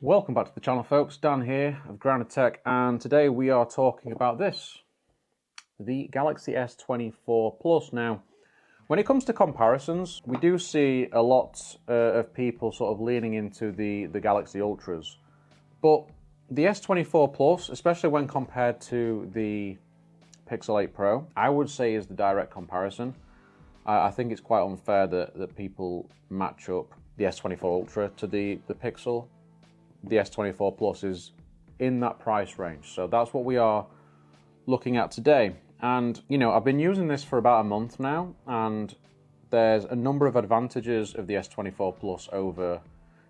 Welcome back to the channel, folks. Dan here of Grounded Tech, and today we are talking about this, the Galaxy S24 Plus. Now, when it comes to comparisons, we do see a lot of people sort of leaning into the Galaxy Ultras, but the S24 Plus, especially when compared to the Pixel 8 Pro, I would say is the direct comparison. I think it's quite unfair that people match up the S24 Ultra to the Pixel. The S24 Plus is in that price range. So that's what we are looking at today. And, you know, I've been using this for about a month now, and there's a number of advantages of the S24 Plus over,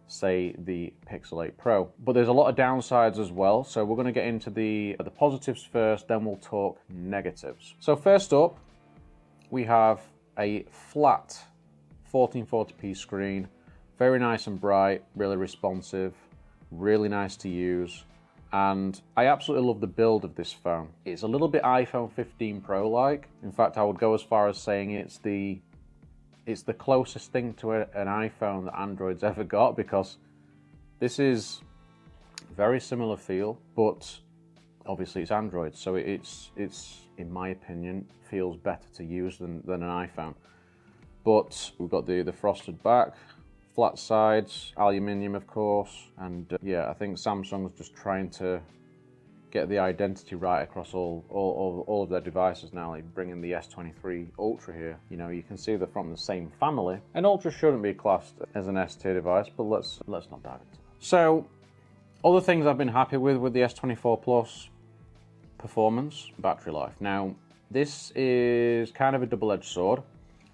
say, the Pixel 8 Pro. But there's a lot of downsides as well. So we're going to get into the positives first, then we'll talk negatives. So first up, we have a flat 1440p screen, very nice and bright, really responsive. Really nice to use, and I absolutely love the build of this phone. It's a little bit iPhone 15 Pro like. In fact, I would go as far as saying it's the closest thing to an iPhone that Android's ever got, because this is very similar feel, but obviously it's Android, so it's in my opinion feels better to use than an iPhone. But we've got the frosted back, flat sides, aluminium of course, and yeah, I think Samsung's just trying to get the identity right across all of their devices now, like bringing the S23 Ultra here. You know, you can see they're from the same family. An Ultra shouldn't be classed as an S-tier device, but let's not dive into that. So, other things I've been happy with the S24 Plus: performance, battery life. Now, this is kind of a double-edged sword.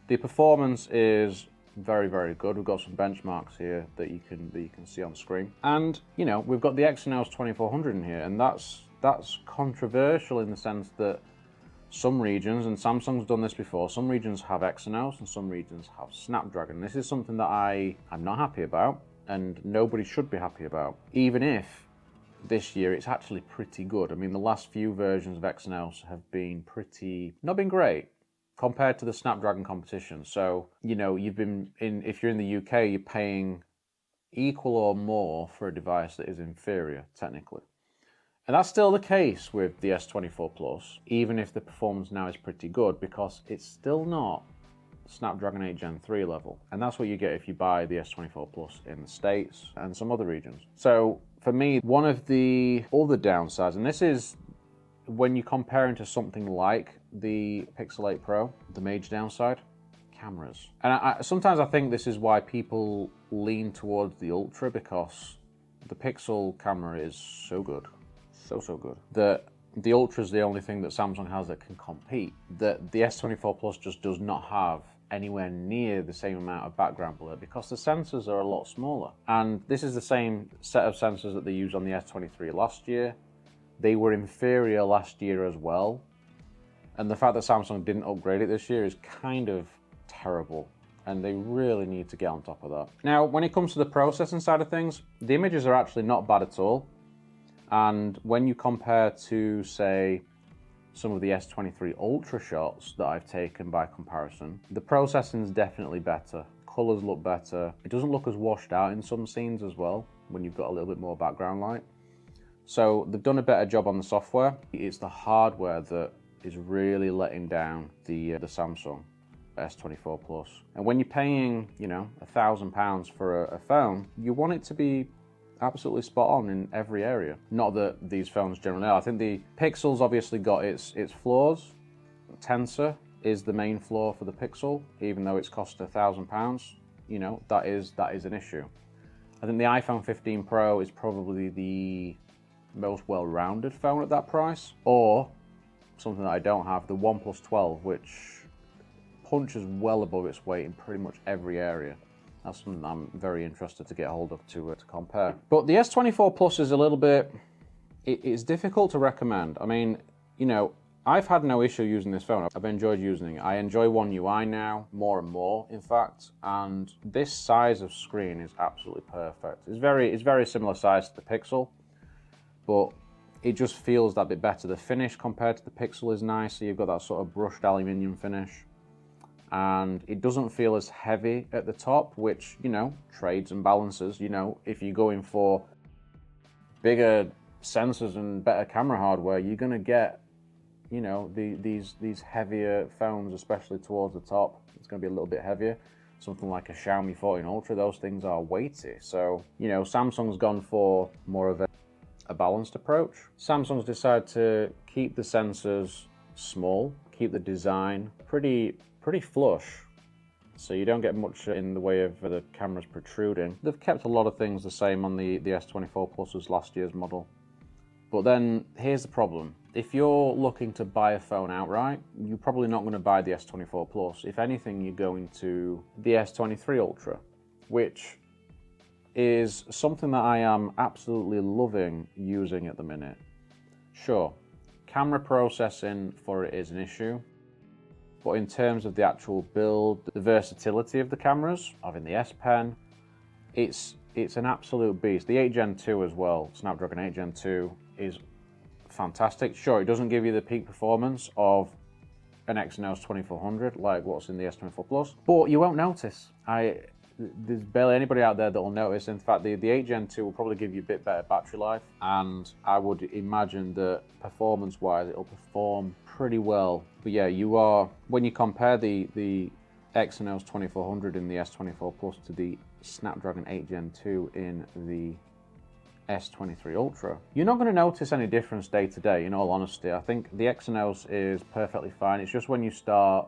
The performance is very, very good. We've got some benchmarks here that you can see on screen, and you know, we've got the Exynos 2400 in here, and that's controversial in the sense that some regions, and Samsung's done this before, some regions have Exynos and some regions have Snapdragon. This is something that I'm not happy about, and nobody should be happy about, even if this year it's actually pretty good. I mean, the last few versions of Exynos have been not been great compared to the Snapdragon competition. So, you know, if you're in the UK, you're paying equal or more for a device that is inferior, technically. And that's still the case with the S24 Plus, even if the performance now is pretty good, because it's still not Snapdragon 8 Gen 3 level. And that's what you get if you buy the S24 Plus in the States and some other regions. So, for me, one of the other downsides, and this is when you compare it to something like the Pixel 8 Pro, the major downside, cameras. And sometimes I think this is why people lean towards the Ultra, because the Pixel camera is so good, so good, that the Ultra is the only thing that Samsung has that can compete, that the S24 Plus just does not have anywhere near the same amount of background blur, because the sensors are a lot smaller. And this is the same set of sensors that they used on the S23 last year. They were inferior last year as well. And the fact that Samsung didn't upgrade it this year is kind of terrible, and they really need to get on top of that. Now, when it comes to the processing side of things, the images are actually not bad at all. And when you compare to, say, some of the S23 Ultra shots that I've taken by comparison, the processing is definitely better. Colors look better. It doesn't look as washed out in some scenes as well, when you've got a little bit more background light. So they've done a better job on the software. It's the hardware that is really letting down the Samsung S24 Plus. And when you're paying, you know, £1,000 for a phone, you want it to be absolutely spot on in every area. Not that these phones generally are. I think the Pixel's obviously got its flaws. Tensor is the main flaw for the Pixel, even though it's cost £1,000. You know, that is an issue. I think the iPhone 15 Pro is probably the most well-rounded phone at that price, or something that I don't have, the OnePlus 12, which punches well above its weight in pretty much every area. That's something that I'm very interested to get hold of to compare. But the S24 Plus is a little bit, it's difficult to recommend. I mean, you know, I've had no issue using this phone. I've enjoyed using it. I enjoy One UI now, more and more, in fact, and this size of screen is absolutely perfect. It's very similar size to the Pixel, but it just feels that bit better. The finish compared to the Pixel is nice, so you've got that sort of brushed aluminium finish. And it doesn't feel as heavy at the top, which, you know, trades and balances. You know, if you're going for bigger sensors and better camera hardware, you're going to get, you know, these heavier phones, especially towards the top. It's going to be a little bit heavier. Something like a Xiaomi 14 Ultra, those things are weighty. So, you know, Samsung's gone for more of a balanced approach. Samsung's decided to keep the sensors small, keep the design pretty flush, so you don't get much in the way of the cameras protruding. They've kept a lot of things the same on the S24 Plus as last year's model. But then here's the problem. If you're looking to buy a phone outright, you're probably not going to buy the S24 Plus. If anything, you're going to the S23 Ultra, which is something that I am absolutely loving using at the minute. Sure, camera processing for it is an issue, but in terms of the actual build, the versatility of the cameras, having the S Pen, it's an absolute beast. The 8 Gen 2 as well, Snapdragon 8 Gen 2 is fantastic. Sure, it doesn't give you the peak performance of an Exynos 2400 like what's in the S24 Plus, but you won't notice. There's barely anybody out there that will notice. In fact, the 8 Gen 2 will probably give you a bit better battery life, and I would imagine that performance-wise, it'll perform pretty well. But yeah, when you compare the Exynos 2400 in the S24 Plus to the Snapdragon 8 Gen 2 in the S23 Ultra, you're not going to notice any difference day to day, in all honesty. I think the Exynos is perfectly fine. It's just when you start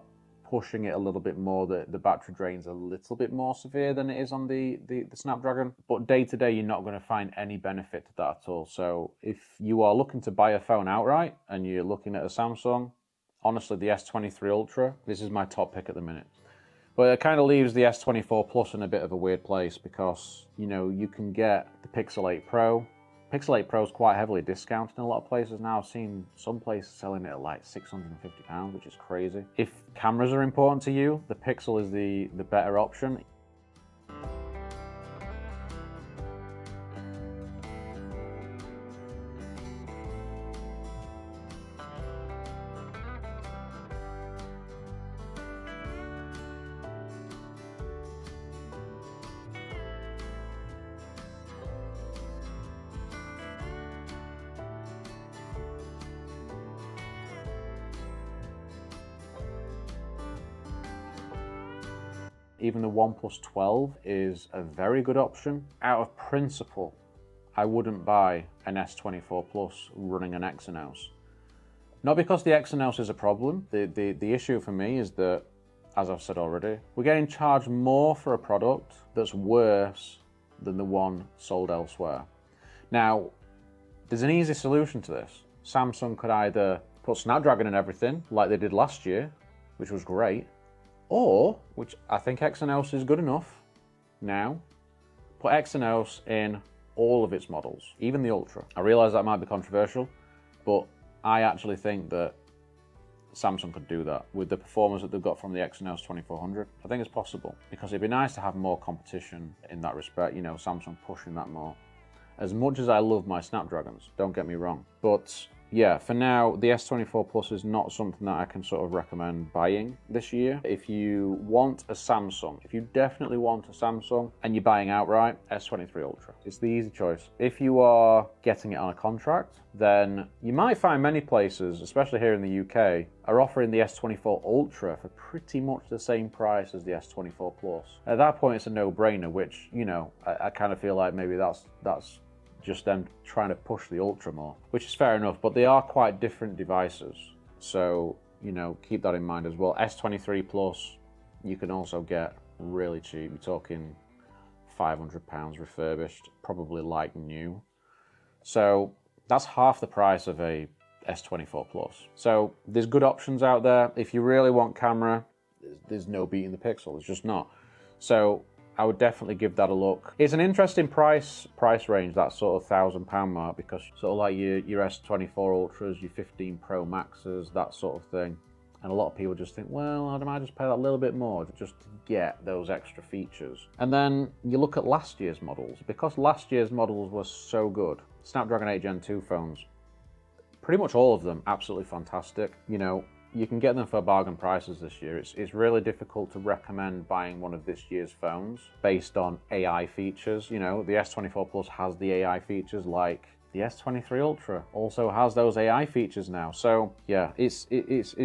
pushing it a little bit more that the battery drain's a little bit more severe than it is on the Snapdragon. But day to day, you're not going to find any benefit to that at all. So if you are looking to buy a phone outright and you're looking at a Samsung, honestly, the S23 Ultra, this is my top pick at the minute. But it kind of leaves the S24 Plus in a bit of a weird place because, you know, you can get the Pixel 8 Pro. Pixel 8 Pro is quite heavily discounted in a lot of places now. I've seen some places selling it at like £650, which is crazy. If cameras are important to you, the Pixel is the better option. Even the OnePlus 12 is a very good option. Out of principle, I wouldn't buy an S24 Plus running an Exynos. Not because the Exynos is a problem. The issue for me is that, as I've said already, we're getting charged more for a product that's worse than the one sold elsewhere. Now, there's an easy solution to this. Samsung could either put Snapdragon in everything, like they did last year, which was great, or, which I think Exynos is good enough now, put Exynos in all of its models, even the Ultra. I realise that might be controversial, but I actually think that Samsung could do that with the performance that they've got from the Exynos 2400. I think it's possible, because it'd be nice to have more competition in that respect, you know, Samsung pushing that more. As much as I love my Snapdragons, don't get me wrong, but yeah, for now, the S24 Plus is not something that I can sort of recommend buying this year. If you want a Samsung, if you definitely want a Samsung and you're buying outright, S23 Ultra. It's the easy choice. If you are getting it on a contract, then you might find many places, especially here in the UK, are offering the S24 Ultra for pretty much the same price as the S24 Plus. At that point, it's a no-brainer, which, you know, I kind of feel like maybe that's just them trying to push the Ultra more, which is fair enough, but they are quite different devices. So, you know, keep that in mind as well. S23 Plus, you can also get really cheap. You're talking £500 refurbished, probably like new. So that's half the price of a S24 Plus. So there's good options out there. If you really want camera, there's no beating the Pixel. There's just not. So I would definitely give that a look. It's an interesting price range, that sort of £1,000 mark, because sort of like your S24 Ultras, your 15 Pro Maxes, that sort of thing. And a lot of people just think, well, I might just pay that little bit more just to get those extra features. And then you look at last year's models. Because last year's models were so good, Snapdragon 8 Gen 2 phones, pretty much all of them absolutely fantastic. You know, you can get them for bargain prices this year. It's really difficult to recommend buying one of this year's phones based on AI features. You know, the S24 Plus has the AI features like the S23 Ultra also has those AI features now. So yeah, it's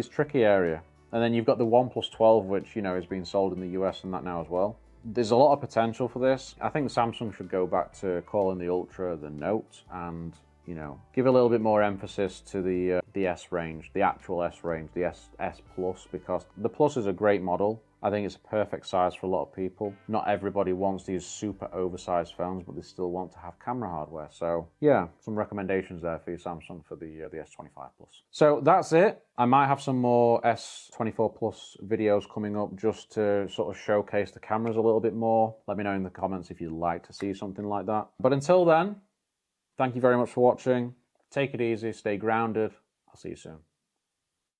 tricky area. And then you've got the OnePlus 12, which, you know, is being sold in the US and that now as well. There's a lot of potential for this. I think Samsung should go back to calling the Ultra the Note and, you know, give a little bit more emphasis to the S range, the actual S range, the S Plus, because the Plus is a great model. I think it's a perfect size for a lot of people. Not everybody wants these super oversized phones, but they still want to have camera hardware. So yeah, some recommendations there for you, Samsung, for the S25 Plus. So that's it. I might have some more S24 Plus videos coming up just to sort of showcase the cameras a little bit more. Let me know in the comments if you'd like to see something like that. But until then, thank you very much for watching. Take it easy, stay grounded. I'll see you soon.